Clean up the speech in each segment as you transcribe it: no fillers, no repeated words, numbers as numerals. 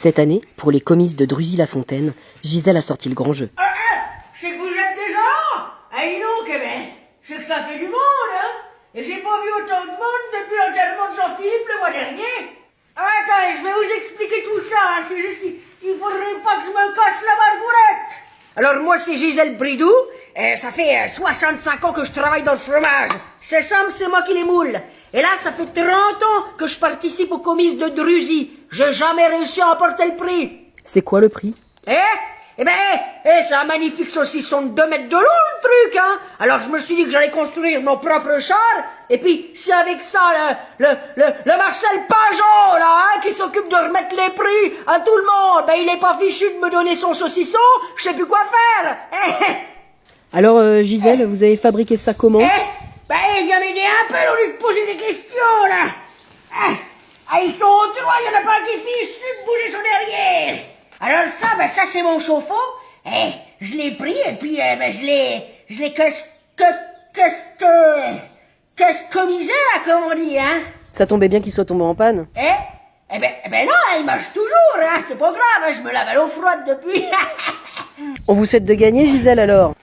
Cette année, pour les comices de Druzy-la-Fontaine, Gisèle a sorti le grand jeu. C'est que vous êtes déjà là. Dis donc, c'est que ça fait du monde, hein. Et j'ai pas vu autant de monde depuis l'enterrement de Jean-Philippe le mois dernier. Attendez, je vais vous expliquer tout ça, hein. C'est juste qu'il faudrait pas que je me casse la barbourette. Alors moi c'est Gisèle Bridou, ça fait 65 ans que je travaille dans le fromage. C'est simple, c'est moi qui les moule. Et là ça fait 30 ans que je participe aux comices de Druzy. J'ai jamais réussi à emporter le prix. C'est quoi le prix? C'est un magnifique saucisson de 2 mètres de long, le truc, hein. Alors je me suis dit que j'allais construire mon propre char, et puis c'est avec ça, le Marcel Pajot, là, hein, qui s'occupe de remettre les prix à tout le monde. Il est pas fichu de me donner son saucisson, je sais plus quoi faire. Alors, Gisèle, vous avez fabriqué ça comment? Il vient m'aider un peu au lieu de poser des questions, là. Ils sont au trois, il y en a pas un qui fiche de bouger son derrière. Alors ça c'est mon chauffe-eau. Je l'ai pris et puis je l'ai customisé là, comme on dit, hein. Ça tombait bien qu'il soit tombé en panne. Non, il marche toujours, hein. C'est pas grave, hein, je me lave à l'eau froide depuis. On vous souhaite de gagner, Gisèle, alors.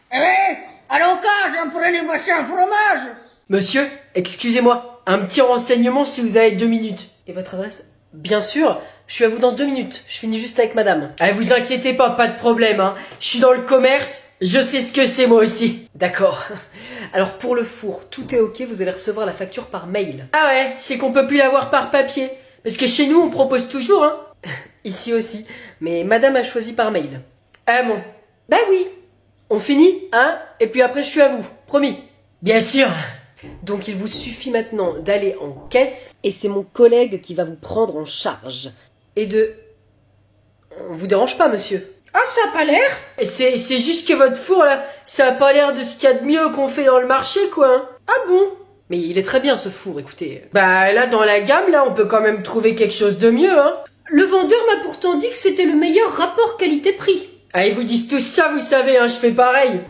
À l'occasion, prenez-moi ça un fromage. Monsieur, excusez-moi, un petit renseignement si vous avez 2 minutes. Et votre adresse? Bien sûr, je suis à vous dans 2 minutes, je finis juste avec madame. Vous inquiétez pas de problème, hein. Je suis dans le commerce, je sais ce que c'est moi aussi. D'accord. Alors pour le four, tout est ok, vous allez recevoir la facture par mail. Ah ouais, c'est qu'on peut plus l'avoir par papier. Parce que chez nous, on propose toujours, hein. Ici aussi, mais madame a choisi par mail. Ah bon, bah oui. On finit, hein, et puis après je suis à vous, promis. Bien sûr. Donc il vous suffit maintenant d'aller en caisse, Et c'est mon collègue qui va vous prendre en charge. et de... On vous dérange pas, monsieur? Ah, ça a pas l'air. Et c'est juste que votre four, là, ça a pas l'air de ce qu'il y a de mieux qu'on fait dans le marché, quoi, hein. Ah bon? Mais il est très bien, ce four, écoutez. Bah, là, dans la gamme, là, on peut quand même trouver quelque chose de mieux, hein. Le vendeur m'a pourtant dit que c'était le meilleur rapport qualité-prix. Ah, ils vous disent tous ça, vous savez, hein, je fais pareil.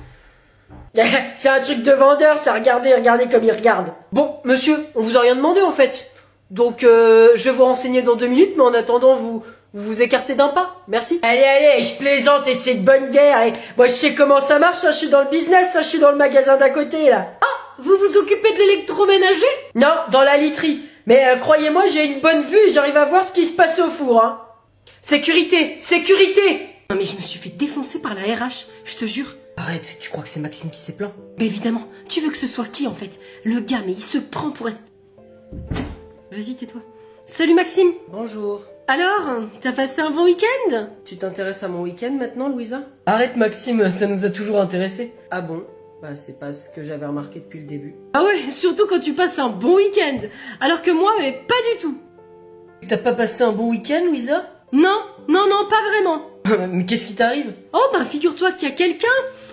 C'est un truc de vendeur, ça, regardez comme il regarde. Bon, monsieur, on vous a rien demandé, en fait. Donc, je vais vous renseigner dans 2 minutes, mais en attendant, vous écartez d'un pas. Merci. Allez, je plaisante et c'est de bonne guerre. Et moi, je sais comment ça marche, hein, je suis dans le business, hein, je suis dans le magasin d'à côté, là. Ah, vous vous occupez de l'électroménager? Non, dans la literie. Mais croyez-moi, j'ai une bonne vue et j'arrive à voir ce qui se passe au four, hein. Sécurité! Non mais je me suis fait défoncer par la RH, je te jure. Arrête, tu crois que c'est Maxime qui s'est plaint? Mais évidemment, tu veux que ce soit qui en fait? Le gars, mais il se prend pour... Vas-y, tais-toi. Salut Maxime. Bonjour. Alors, t'as passé un bon week-end? Tu t'intéresses à mon week-end maintenant, Louisa? Arrête Maxime, ça nous a toujours intéressés. Ah bon? Bah c'est pas ce que j'avais remarqué depuis le début. Ah ouais, surtout quand tu passes un bon week-end. Alors que moi, mais pas du tout. T'as pas passé un bon week-end, Louisa? Non, pas vraiment. Mais qu'est-ce qui t'arrive? Oh ben figure-toi qu'il y a quelqu'un,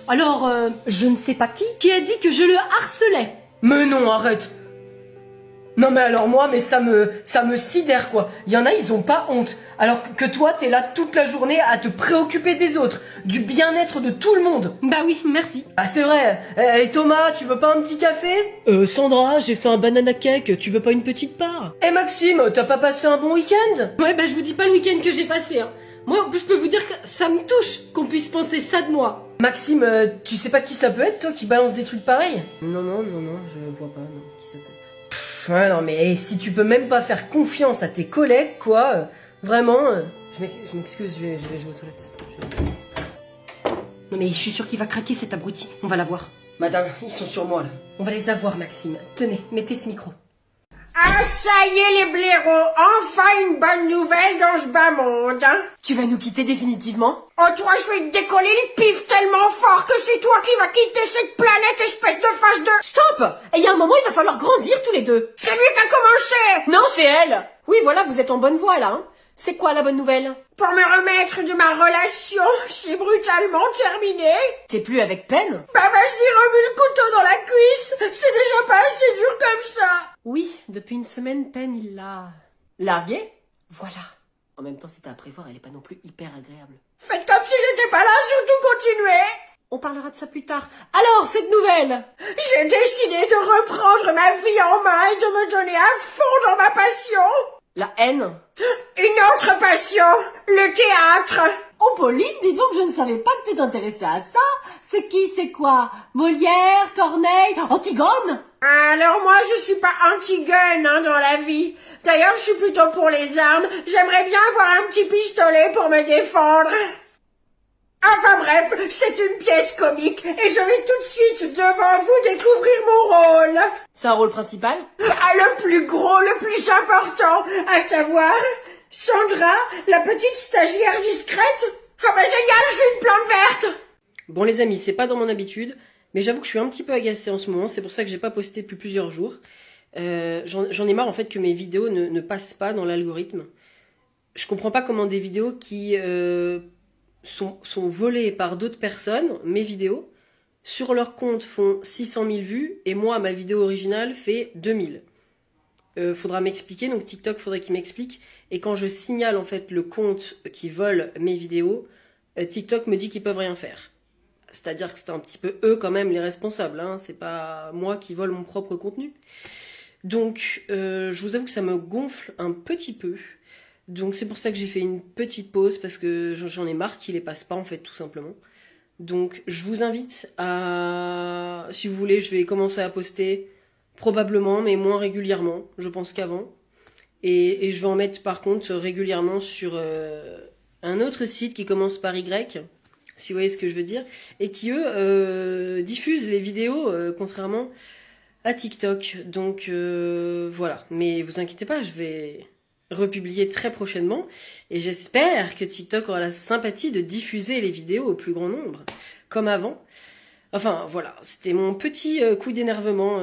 alors je ne sais pas qui a dit que je le harcelais. Mais non, arrête. Non mais alors moi, mais ça me sidère quoi. Il y en a, ils ont pas honte. Alors que toi, t'es là toute la journée à te préoccuper des autres, du bien-être de tout le monde. Bah oui, merci. Ah c'est vrai. Et Thomas, tu veux pas un petit café? Sandra, j'ai fait un banana cake, tu veux pas une petite part? Et Maxime, t'as pas passé un bon week-end? Ouais, bah je vous dis pas le week-end que j'ai passé, hein. Moi, en plus, je peux vous dire que ça me touche qu'on puisse penser ça de moi. Maxime, tu sais pas qui ça peut être, toi, qui balance des trucs pareils? Non, je vois pas, non, qui ça peut être. Ouais, non, mais si tu peux même pas faire confiance à tes collègues, quoi, vraiment... Je m'excuse, je vais jouer aux toilettes. Non, mais je suis sûre qu'il va craquer, cet abruti. On va la voir. Madame, ils sont sur moi, là. On va les avoir, Maxime. Tenez, mettez ce micro. Ah, ça y est, les blaireaux, enfin une bonne nouvelle dans ce bas monde, hein. Tu vas nous quitter définitivement? Oh, toi, je vais te décoller le pif tellement fort que c'est toi qui vas quitter cette planète, espèce de face de... Stop! Et il y a un moment, il va falloir grandir tous les deux. C'est lui qui a commencé. Non, c'est elle. Oui, voilà, vous êtes en bonne voie, là, hein. C'est quoi la bonne nouvelle? Pour me remettre de ma relation, si brutalement terminée. T'es plus avec peine? Bah vas-y, remue le couteau dans la cuisse. C'est déjà pas assez dur comme ça. Oui, depuis une semaine, Pen, il l'a... largué? Voilà. En même temps, c'était à prévoir, elle est pas non plus hyper agréable. Faites comme si j'étais pas là, surtout continuez. On parlera de ça plus tard. Alors, cette nouvelle? J'ai décidé de reprendre ma vie en main et de me donner à fond dans ma passion. La haine? Une autre passion, le théâtre. Oh Pauline, dis donc, je ne savais pas que tu t'intéressais à ça. C'est qui, c'est quoi? Molière, Corneille, Antigone? Alors moi, je suis pas anti-gun dans la vie. D'ailleurs, je suis plutôt pour les armes. J'aimerais bien avoir un petit pistolet pour me défendre. Enfin bref, c'est une pièce comique et je vais tout de suite devant vous découvrir mon rôle. C'est un rôle principal? Ah, le plus gros, le plus important, à savoir Sandra, la petite stagiaire discrète. Ah bah génial, j'ai une plante verte. Bon les amis, c'est pas dans mon habitude, mais j'avoue que je suis un petit peu agacée en ce moment, c'est pour ça que j'ai pas posté depuis plusieurs jours. J'en ai marre en fait que mes vidéos ne passent pas dans l'algorithme. Je comprends pas comment des vidéos qui sont volées par d'autres personnes, mes vidéos, sur leur compte font 600 000 vues, et moi, ma vidéo originale fait 2000. Faudra m'expliquer, donc TikTok, faudrait qu'il m'explique. Et quand je signale en fait le compte qui vole mes vidéos, TikTok me dit qu'ils peuvent rien faire. C'est-à-dire que c'est un petit peu eux quand même les responsables, hein. C'est pas moi qui vole mon propre contenu. Donc je vous avoue que ça me gonfle un petit peu. Donc c'est pour ça que j'ai fait une petite pause, parce que j'en ai marre qu'il les passe pas en fait, tout simplement. Donc je vous invite à... Si vous voulez, je vais commencer à poster probablement, mais moins régulièrement, je pense qu'avant. Et je vais en mettre par contre régulièrement sur un autre site qui commence par Y, si vous voyez ce que je veux dire, et qui eux diffusent les vidéos contrairement à TikTok. Donc voilà, mais vous inquiétez pas, je vais republier très prochainement et j'espère que TikTok aura la sympathie de diffuser les vidéos au plus grand nombre, comme avant. Enfin voilà, c'était mon petit coup d'énervement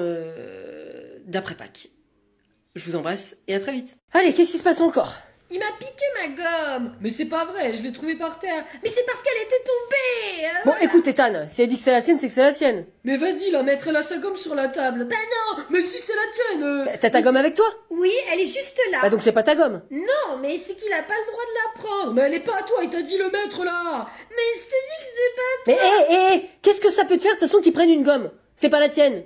d'après Pâques. Je vous embrasse et à très vite. Allez, qu'est-ce qui se passe encore? Il m'a piqué ma gomme. Mais c'est pas vrai, je l'ai trouvée par terre. Mais c'est parce qu'elle était tombée. Bon, écoute, Ethan, si elle dit que c'est la sienne, c'est que c'est la sienne. Mais vas-y, la maître, elle a sa gomme sur la table. Bah non. Mais si c'est la tienne. T'as ta gomme avec toi? Oui, elle est juste là. Bah donc c'est pas ta gomme. Non, mais c'est qu'il a pas le droit de la prendre. Mais elle est pas à toi, il t'a dit le maître là. Mais je te dis que c'est pas toi. Mais hé, qu'est-ce que ça peut te faire de toute façon qu'ils prennent une gomme? C'est pas la tienne.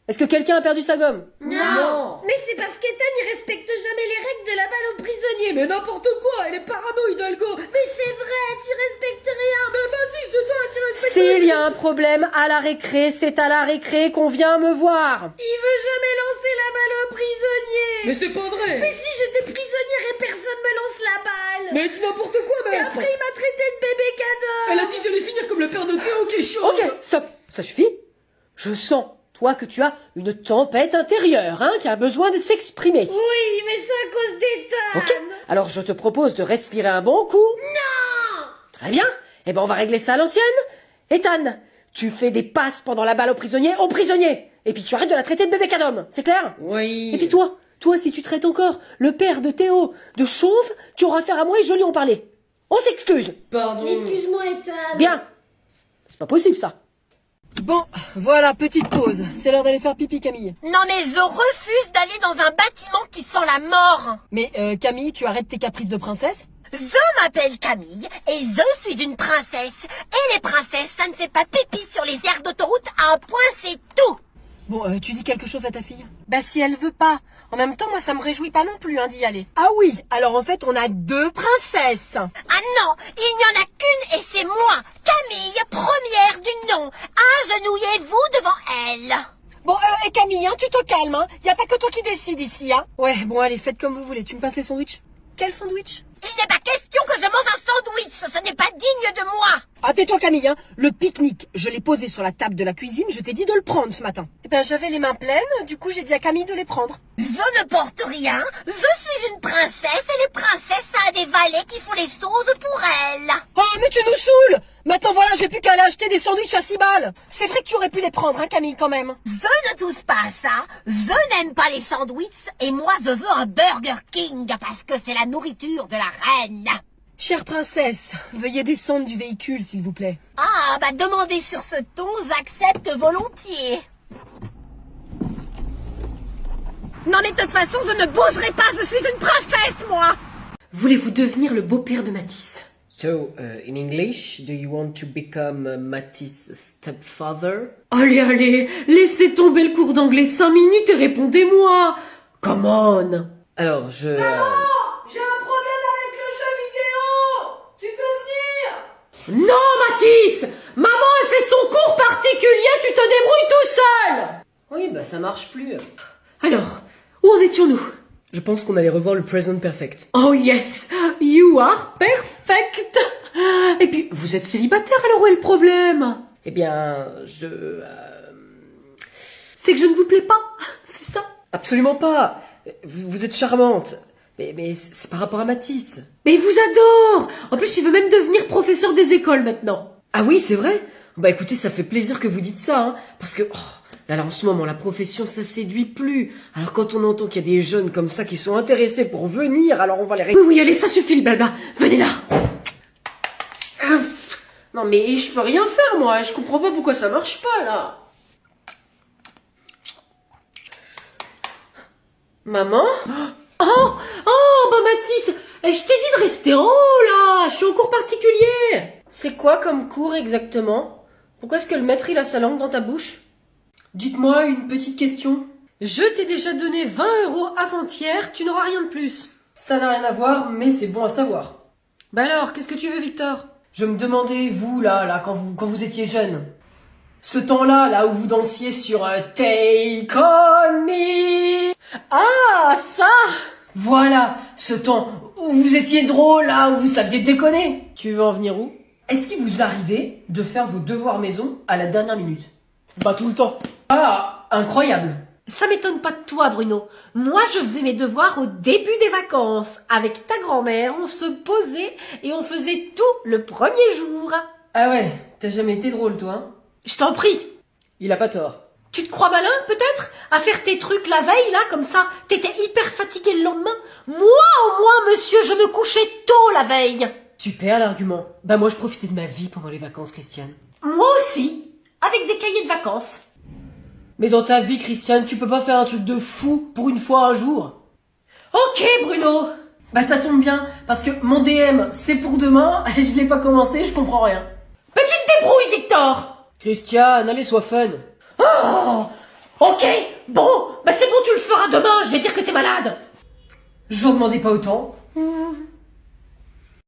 Est-ce que quelqu'un a perdu sa gomme? Non. Mais c'est parce qu'Ethan, il respecte jamais les règles de la balle aux prisonniers. Mais n'importe quoi, elle est parano, Hidalgo. Mais c'est vrai, tu respectes rien. Mais vas-y, c'est toi, tu respectes rien. S'il y a un problème à la récré, c'est à la récré qu'on vient me voir. Il veut jamais lancer la balle aux prisonniers. Mais c'est pas vrai. Mais si j'étais prisonnière et personne me lance la balle. Mais dis n'importe quoi, maître. Et après, il m'a traité de bébé cadeau. Elle a dit que j'allais finir comme le père de Théo qui est chaud. Ok, stop, ça suffit. Je sens, toi, que tu as une tempête intérieure, hein, qui a besoin de s'exprimer. Oui, mais c'est à cause d'Ethan. Ok, alors je te propose de respirer un bon coup. Non. Très bien, eh ben on va régler ça à l'ancienne. Ethan, tu fais des passes pendant la balle au prisonnier. Et puis tu arrêtes de la traiter de bébé cadom, c'est clair? Oui. Et puis toi, si tu traites encore le père de Théo de chauve, tu auras affaire à moi et je lui en parler. On s'excuse. Pardon. Excuse-moi, Ethan. Bien. C'est pas possible, ça. Bon, voilà, petite pause. C'est l'heure d'aller faire pipi, Camille. Non mais je refuse d'aller dans un bâtiment qui sent la mort. Mais Camille, tu arrêtes tes caprices de princesse? Je m'appelle Camille et je suis une princesse. Et les princesses, ça ne fait pas pipi sur les aires d'autoroute à un point, c'est tout. Bon, tu dis quelque chose à ta fille? Bah si elle veut pas. En même temps, moi ça me réjouit pas non plus d'y aller. Ah oui, alors en fait on a deux princesses. Ah non, il n'y en a qu'une et c'est moi, Camille, première du nom. Agenouillez-vous devant elle. Bon, et Camille, hein, tu te calmes, hein. Y a pas que toi qui décide ici, hein. Ouais, bon allez, faites comme vous voulez. Tu me passes les sandwichs? Quel sandwich? Il n'est pas question que je mange un sandwich, ce n'est pas digne de moi. Ah, tais-toi Camille, hein. Le pique-nique, je l'ai posé sur la table de la cuisine, je t'ai dit de le prendre ce matin. Eh ben, j'avais les mains pleines, du coup j'ai dit à Camille de les prendre. Je ne porte rien, je suis une princesse et les princesses, ça a des valets qui font les choses pour elles. Oh, mais tu nous saoules. Maintenant voilà, j'ai plus qu'à aller acheter des sandwichs à 6 balles. C'est vrai que tu aurais pu les prendre, hein Camille, quand même. Je ne touche pas à ça, je n'aime pas les sandwichs et moi je veux un Burger King parce que c'est la nourriture de la reine. Chère princesse, veuillez descendre du véhicule, s'il vous plaît. Ah, bah demandez sur ce ton, j'accepte volontiers. Non mais de toute façon, je ne bougerai pas, je suis une princesse, moi. Voulez-vous devenir le beau-père de Matisse? So, in English, do you want to become Matisse' stepfather? Allez, laissez tomber le cours d'anglais 5 minutes et répondez-moi. Come on. Alors, je... J'ai un problème avec le jeu vidéo. Tu peux venir? Non, Mathis! Maman, elle fait son cours particulier, tu te débrouilles tout seul! Oui, bah ça marche plus. Alors, où en étions-nous? Je pense qu'on allait revoir le Present Perfect. Oh yes, you are perfect. Et puis, vous êtes célibataire, alors où est le problème? Eh bien, C'est que je ne vous plais pas, c'est ça? Absolument pas. Vous êtes charmante. Mais c'est par rapport à Mathis. Mais il vous adore. En plus, il veut même devenir professeur des écoles maintenant. Ah oui, c'est vrai? Bah écoutez, ça fait plaisir que vous dites ça, hein. Parce que, là, en ce moment, la profession, ça séduit plus. Alors quand on entend qu'il y a des jeunes comme ça qui sont intéressés pour venir, alors on va les... Oui, allez, ça suffit le blabla. Venez là. Non mais je peux rien faire, moi. Je comprends pas pourquoi ça marche pas, là. Maman? Oh, bah Mathis, je t'ai dit de rester en haut là, je suis en cours particulier. C'est quoi comme cours exactement? Pourquoi est-ce que le maître il a sa langue dans ta bouche? Dites-moi une petite question. Je t'ai déjà donné 20 € avant-hier, tu n'auras rien de plus. Ça n'a rien à voir, mais c'est bon à savoir. Bah alors, qu'est-ce que tu veux, Victor? Je me demandais, vous, là, quand vous étiez jeune, ce temps-là, là où vous dansiez sur Take On Me. Ah, ça! Voilà, ce temps où vous étiez drôle, là, où vous saviez déconner. Tu veux en venir où? Est-ce qu'il vous arrivait de faire vos devoirs maison à la dernière minute? Pas tout le temps. Ah, incroyable. Ça m'étonne pas de toi, Bruno. Moi, je faisais mes devoirs au début des vacances. Avec ta grand-mère, on se posait et on faisait tout le premier jour. Ah ouais, t'as jamais été drôle, toi, hein? Je t'en prie. Il a pas tort. Tu te crois malin, peut-être? À faire tes trucs la veille, là, comme ça? T'étais hyper fatigué le lendemain? Moi, au moins, monsieur, je me couchais tôt la veille. Super l'argument. Bah moi, je profitais de ma vie pendant les vacances, Christiane. Moi aussi. Avec des cahiers de vacances. Mais dans ta vie, Christiane, tu peux pas faire un truc de fou pour une fois un jour. Ok, Bruno. Bah ça tombe bien, parce que mon DM, c'est pour demain, je l'ai pas commencé, je comprends rien. Mais tu te débrouilles, Victor. Christiane, allez, sois fun. Oh, ok, bon, bah c'est bon, tu le feras demain, je vais dire que t'es malade. Je vous demandais pas autant.